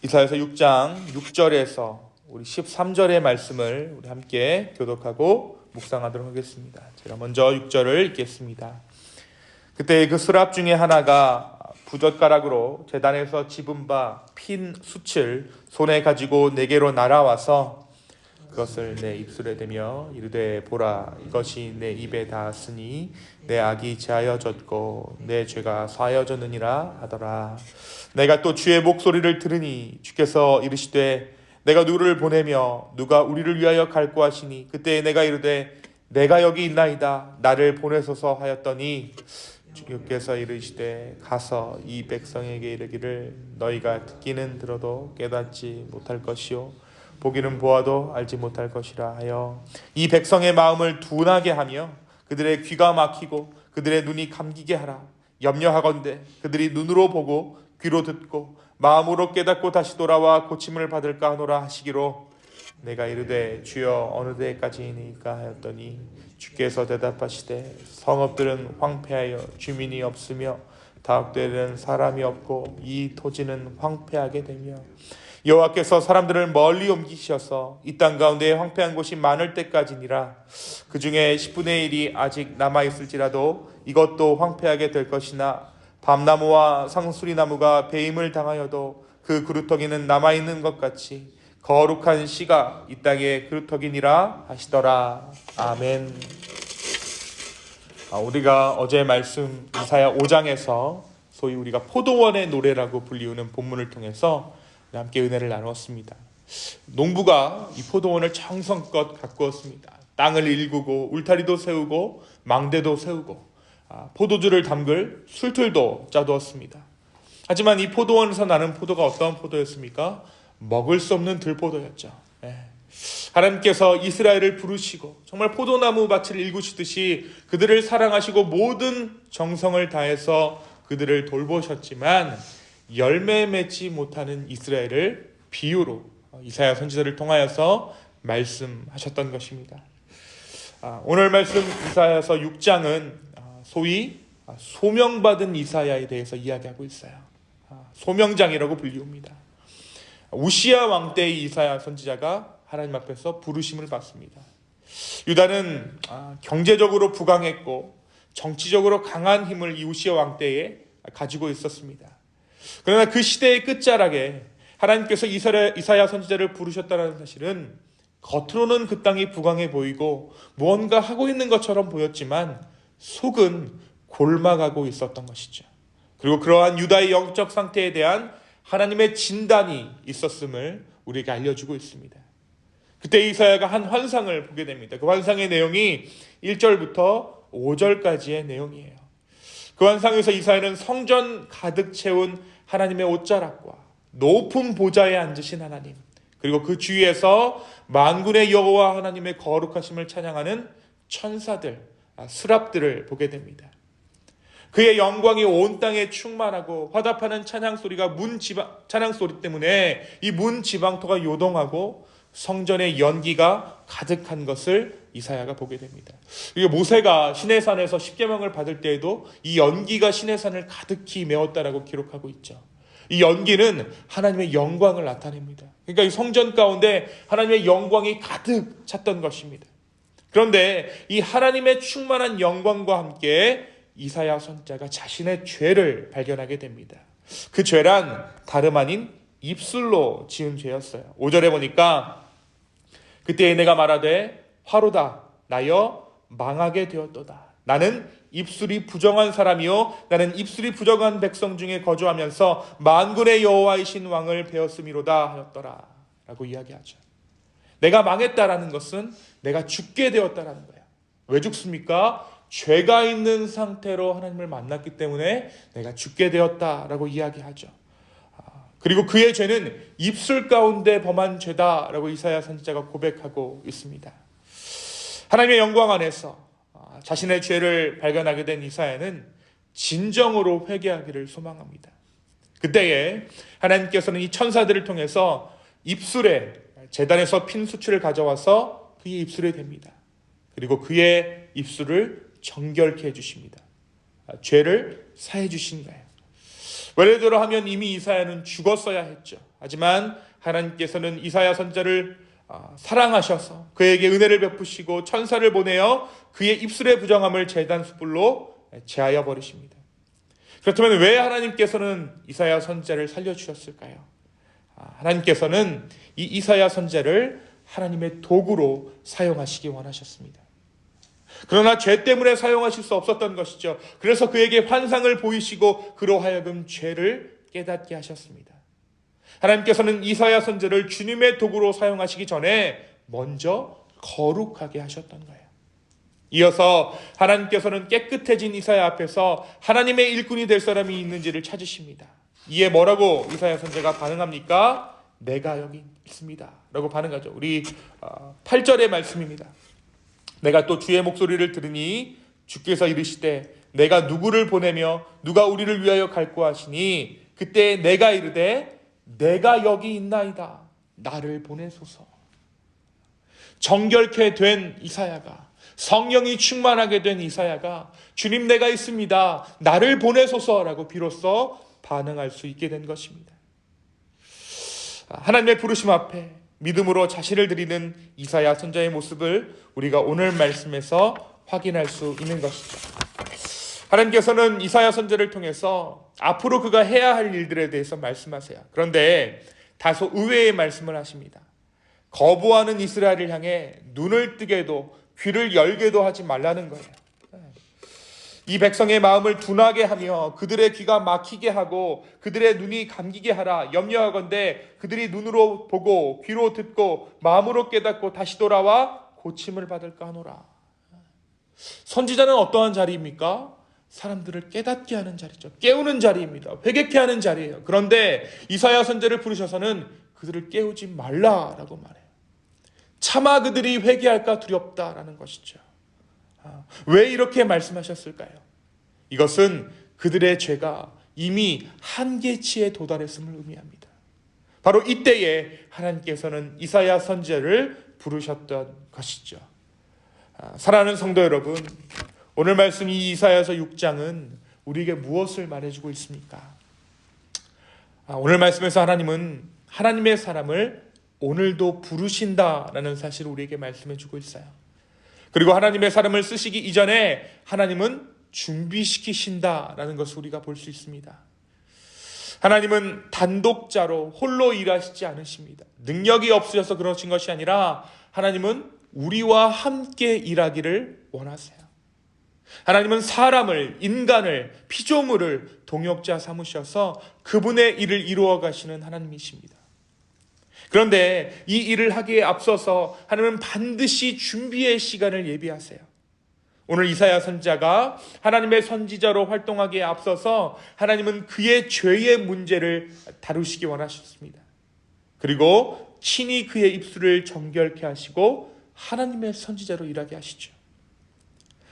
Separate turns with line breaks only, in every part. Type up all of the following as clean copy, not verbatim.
이사야서 6장 6절에서 우리 13절의 말씀을 우리 함께 교독하고 묵상하도록 하겠습니다. 제가 먼저 6절을 읽겠습니다. 그때 그 스랍 중에 하나가 부젓가락으로 제단에서 집은 바 핀 숯을 손에 가지고 내게로 날아와서 그것을 내 입술에 대며 이르되 보라, 이것이 내 입에 닿았으니 내 악이 제하여졌고 내 죄가 사하여졌느니라 하더라. 내가 또 주의 목소리를 들으니 주께서 이르시되 내가 누구를 보내며 누가 우리를 위하여 갈고 하시니 그때 내가 이르되 내가 여기 있나이다, 나를 보내소서 하였더니 주께서 이르시되 가서 이 백성에게 이르기를 너희가 듣기는 들어도 깨닫지 못할 것이요 보기는 보아도 알지 못할 것이라 하여 이 백성의 마음을 둔하게 하며 그들의 귀가 막히고 그들의 눈이 감기게 하라. 염려하건대 그들이 눈으로 보고 귀로 듣고 마음으로 깨닫고 다시 돌아와 고침을 받을까 하노라 하시기로 내가 이르되 주여 어느 때까지이니까 하였더니 주께서 대답하시되 성읍들은 황폐하여 주민이 없으며 다학되는 사람이 없고 이 토지는 황폐하게 되며 여호와께서 사람들을 멀리 옮기셔서 이 땅 가운데 황폐한 곳이 많을 때까지니라. 그 중에 10분의 1이 아직 남아있을지라도 이것도 황폐하게 될 것이나 밤나무와 상수리나무가 배임을 당하여도 그 그루터기는 남아있는 것 같이 거룩한 씨가 이 땅의 그루터기니라 하시더라. 아멘. 우리가 어제 말씀 이사야 5장에서 소위 우리가 포도원의 노래라고 불리우는 본문을 통해서 함께 은혜를 나누었습니다. 농부가 이 포도원을 정성껏 가꾸었습니다. 땅을 일구고 울타리도 세우고 망대도 세우고 포도주를 담글 술틀도 짜두었습니다. 하지만 이 포도원에서 나는 포도가 어떠한 포도였습니까? 먹을 수 없는 들포도였죠. 하나님께서 이스라엘을 부르시고 정말 포도나무 밭을 일구시듯이 그들을 사랑하시고 모든 정성을 다해서 그들을 돌보셨지만 열매 맺지 못하는 이스라엘을 비유로 이사야 선지자를 통하여서 말씀하셨던 것입니다. 오늘 말씀 이사야서 6장은 소위 소명받은 이사야에 대해서 이야기하고 있어요. 소명장이라고 불리웁니다. 우시야 왕 때의 이사야 선지자가 하나님 앞에서 부르심을 받습니다. 유다는 경제적으로 부강했고 정치적으로 강한 힘을 이 우시야 왕 때에 가지고 있었습니다. 그러나 그 시대의 끝자락에 하나님께서 이사야 선지자를 부르셨다는 사실은 겉으로는 그 땅이 부강해 보이고 무언가 하고 있는 것처럼 보였지만 속은 골마가고 있었던 것이죠. 그리고 그러한 유다의 영적 상태에 대한 하나님의 진단이 있었음을 우리에게 알려주고 있습니다. 그때 이사야가 한 환상을 보게 됩니다. 그 환상의 내용이 1절부터 5절까지의 내용이에요. 그 환상에서 이사야는 성전 가득 채운 하나님의 옷자락과 높은 보좌에 앉으신 하나님, 그리고 그 주위에서 만군의 여호와 하나님의 거룩하심을 찬양하는 천사들, 스랍들을 보게 됩니다. 그의 영광이 온 땅에 충만하고 화답하는 찬양 소리가 찬양 소리 때문에 이 문 지방토가 요동하고 성전의 연기가 가득한 것을 이사야가 보게 됩니다. 이게 모세가 시내산에서 십계명을 받을 때에도 이 연기가 시내산을 가득히 메웠다라고 기록하고 있죠. 이 연기는 하나님의 영광을 나타냅니다. 그러니까 이 성전 가운데 하나님의 영광이 가득 찼던 것입니다. 그런데 이 하나님의 충만한 영광과 함께 이사야 선지자가 자신의 죄를 발견하게 됩니다. 그 죄란 다름 아닌 입술로 지은 죄였어요. 5절에 보니까 그때 내가 말하되 화로다 나여 망하게 되었도다. 나는 입술이 부정한 사람이요 나는 입술이 부정한 백성 중에 거주하면서 만군의 여호와이신 왕을 배웠음이로다 하였더라 라고 이야기하죠. 내가 망했다라는 것은 내가 죽게 되었다라는 거예요. 왜 죽습니까? 죄가 있는 상태로 하나님을 만났기 때문에 내가 죽게 되었다라고 이야기하죠. 그리고 그의 죄는 입술 가운데 범한 죄다라고 이사야 선지자가 고백하고 있습니다. 하나님의 영광 안에서 자신의 죄를 발견하게 된 이사야는 진정으로 회개하기를 소망합니다. 그때에 하나님께서는 이 천사들을 통해서 입술에 제단에서 핀 수치를 가져와서 그의 입술에 댑니다. 그리고 그의 입술을 정결케 해주십니다. 죄를 사해 주신 거예요. 원래대로 하면 이미 이사야는 죽었어야 했죠. 하지만 하나님께서는 이사야 선지자를 사랑하셔서 그에게 은혜를 베푸시고 천사를 보내어 그의 입술의 부정함을 제단 숯불로 제하여 버리십니다. 그렇다면 왜 하나님께서는 이사야 선지자를 살려주셨을까요? 하나님께서는 이 이사야 선지자를 하나님의 도구로 사용하시기 원하셨습니다. 그러나 죄 때문에 사용하실 수 없었던 것이죠. 그래서 그에게 환상을 보이시고 그로 하여금 죄를 깨닫게 하셨습니다. 하나님께서는 이사야 선지자를 주님의 도구로 사용하시기 전에 먼저 거룩하게 하셨던 거예요. 이어서 하나님께서는 깨끗해진 이사야 앞에서 하나님의 일꾼이 될 사람이 있는지를 찾으십니다. 이에 뭐라고 이사야 선지자가 반응합니까? 내가 여기 있습니다 라고 반응하죠. 우리 8절의 말씀입니다. 내가 또 주의 목소리를 들으니 주께서 이르시되 내가 누구를 보내며 누가 우리를 위하여 갈고 하시니 그때 내가 이르되 내가 여기 있나이다 나를 보내소서. 정결케 된 이사야가, 성령이 충만하게 된 이사야가 주님 내가 있습니다 나를 보내소서라고 비로소 반응할 수 있게 된 것입니다. 하나님의 부르심 앞에 믿음으로 자신을 드리는 이사야 선지자의 모습을 우리가 오늘 말씀에서 확인할 수 있는 것이죠. 하나님께서는 이사야 선지자를 통해서 앞으로 그가 해야 할 일들에 대해서 말씀하세요. 그런데 다소 의외의 말씀을 하십니다. 거부하는 이스라엘을 향해 눈을 뜨게도 귀를 열게도 하지 말라는 거예요. 이 백성의 마음을 둔하게 하며 그들의 귀가 막히게 하고 그들의 눈이 감기게 하라. 염려하건대 그들이 눈으로 보고 귀로 듣고 마음으로 깨닫고 다시 돌아와 고침을 받을까 하노라. 선지자는 어떠한 자리입니까? 사람들을 깨닫게 하는 자리죠. 깨우는 자리입니다. 회개케 하는 자리예요. 그런데 이사야 선지자를 부르셔서는 그들을 깨우지 말라라고 말해요. 차마 그들이 회개할까 두렵다라는 것이죠. 왜 이렇게 말씀하셨을까요? 이것은 그들의 죄가 이미 한계치에 도달했음을 의미합니다. 바로 이때에 하나님께서는 이사야 선지자를 부르셨던 것이죠. 사랑하는 성도 여러분, 오늘 말씀 이 이사야서 6장은 우리에게 무엇을 말해주고 있습니까? 오늘 말씀에서 하나님은 하나님의 사람을 오늘도 부르신다라는 사실을 우리에게 말씀해주고 있어요. 그리고 하나님의 사람을 쓰시기 이전에 하나님은 준비시키신다라는 것을 우리가 볼 수 있습니다. 하나님은 단독자로 홀로 일하시지 않으십니다. 능력이 없으셔서 그러신 것이 아니라 하나님은 우리와 함께 일하기를 원하세요. 하나님은 사람을, 인간을, 피조물을 동역자 삼으셔서 그분의 일을 이루어 가시는 하나님이십니다. 그런데 이 일을 하기에 앞서서 하나님은 반드시 준비의 시간을 예비하세요. 오늘 이사야 선지자가 하나님의 선지자로 활동하기에 앞서서 하나님은 그의 죄의 문제를 다루시기 원하셨습니다. 그리고 친히 그의 입술을 정결케 하시고 하나님의 선지자로 일하게 하시죠.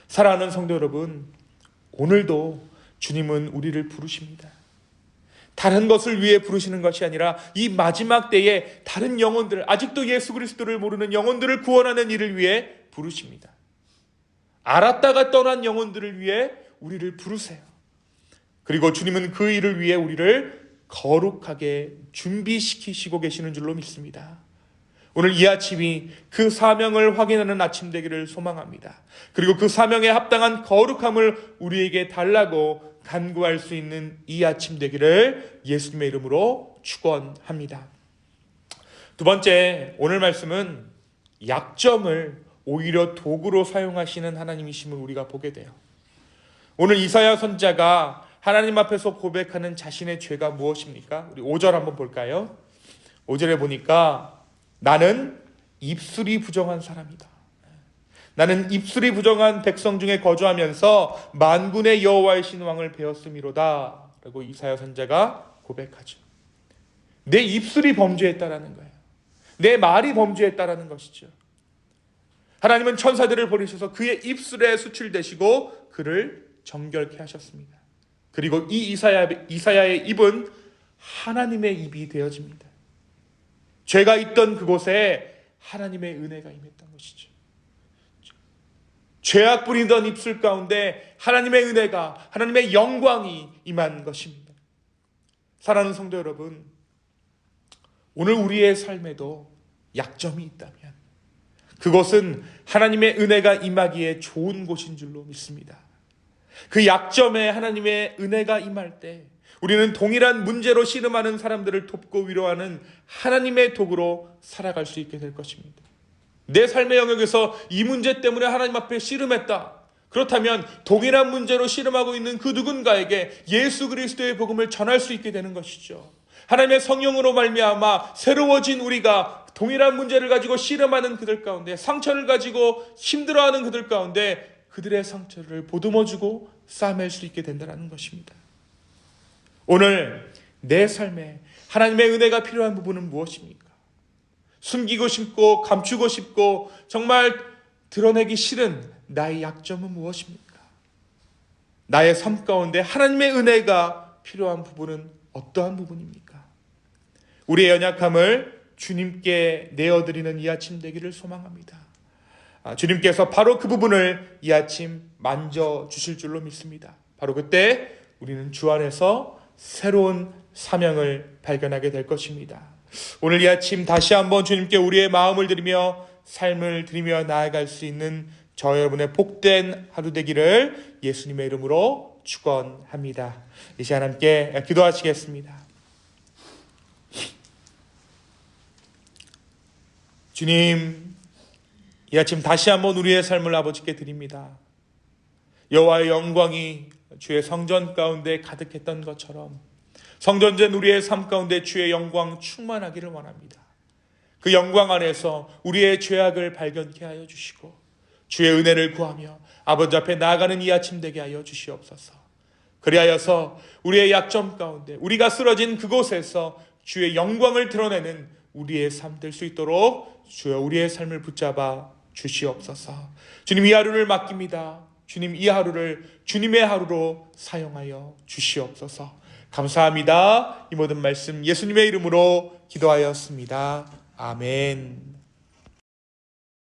사랑하는 성도 여러분, 오늘도 주님은 우리를 부르십니다. 다른 것을 위해 부르시는 것이 아니라 이 마지막 때에 다른 영혼들, 아직도 예수 그리스도를 모르는 영혼들을 구원하는 일을 위해 부르십니다. 알았다가 떠난 영혼들을 위해 우리를 부르세요. 그리고 주님은 그 일을 위해 우리를 거룩하게 준비시키시고 계시는 줄로 믿습니다. 오늘 이 아침이 그 사명을 확인하는 아침 되기를 소망합니다. 그리고 그 사명에 합당한 거룩함을 우리에게 달라고 간구할 수 있는 이 아침 되기를 예수님의 이름으로 축원합니다. 두 번째, 오늘 말씀은 약점을 오히려 도구로 사용하시는 하나님이심을 우리가 보게 돼요. 오늘 이사야 선지자가 하나님 앞에서 고백하는 자신의 죄가 무엇입니까? 우리 5절 한번 볼까요? 5절에 보니까 나는 입술이 부정한 사람이다. 나는 입술이 부정한 백성 중에 거주하면서 만군의 여호와의 신왕을 배웠음이로다 라고 이사야 선지자가 고백하죠. 내 입술이 범죄했다라는 거예요. 내 말이 범죄했다라는 것이죠. 하나님은 천사들을 보내셔서 그의 입술에 수출되시고 그를 정결케 하셨습니다. 그리고 이 이사야의 입은 하나님의 입이 되어집니다. 죄가 있던 그곳에 하나님의 은혜가 임했던 것이죠. 죄악 뿌리던 입술 가운데 하나님의 은혜가, 하나님의 영광이 임한 것입니다. 사랑하는 성도 여러분, 오늘 우리의 삶에도 약점이 있다면 그것은 하나님의 은혜가 임하기에 좋은 곳인 줄로 믿습니다. 그 약점에 하나님의 은혜가 임할 때 우리는 동일한 문제로 씨름하는 사람들을 돕고 위로하는 하나님의 도구로 살아갈 수 있게 될 것입니다. 내 삶의 영역에서 이 문제 때문에 하나님 앞에 씨름했다. 그렇다면 동일한 문제로 씨름하고 있는 그 누군가에게 예수 그리스도의 복음을 전할 수 있게 되는 것이죠. 하나님의 성령으로 말미암아 새로워진 우리가 동일한 문제를 가지고 씨름하는 그들 가운데, 상처를 가지고 힘들어하는 그들 가운데 그들의 상처를 보듬어주고 싸맬 수 있게 된다는 것입니다. 오늘 내 삶에 하나님의 은혜가 필요한 부분은 무엇입니까? 숨기고 싶고 감추고 싶고 정말 드러내기 싫은 나의 약점은 무엇입니까? 나의 삶 가운데 하나님의 은혜가 필요한 부분은 어떠한 부분입니까? 우리의 연약함을 주님께 내어드리는 이 아침 되기를 소망합니다. 주님께서 바로 그 부분을 이 아침 만져주실 줄로 믿습니다. 바로 그때 우리는 주 안에서 새로운 사명을 발견하게 될 것입니다. 오늘 이 아침 다시 한번 주님께 우리의 마음을 드리며 삶을 드리며 나아갈 수 있는 저 여러분의 복된 하루 되기를 예수님의 이름으로 축원합니다. 이 시간 함께 기도하시겠습니다. 주님, 이 아침 다시 한번 우리의 삶을 아버지께 드립니다. 여호와의 영광이 주의 성전 가운데 가득했던 것처럼 성전된 우리의 삶 가운데 주의 영광 충만하기를 원합니다. 그 영광 안에서 우리의 죄악을 발견케 하여 주시고 주의 은혜를 구하며 아버지 앞에 나아가는 이 아침 되게 하여 주시옵소서. 그리하여서 우리의 약점 가운데 우리가 쓰러진 그곳에서 주의 영광을 드러내는 우리의 삶 될 수 있도록 주여 우리의 삶을 붙잡아 주시옵소서. 주님, 이 하루를 맡깁니다. 주님, 이 하루를 주님의 하루로 사용하여 주시옵소서. 감사합니다. 이 모든 말씀 예수님의 이름으로 기도하였습니다. 아멘.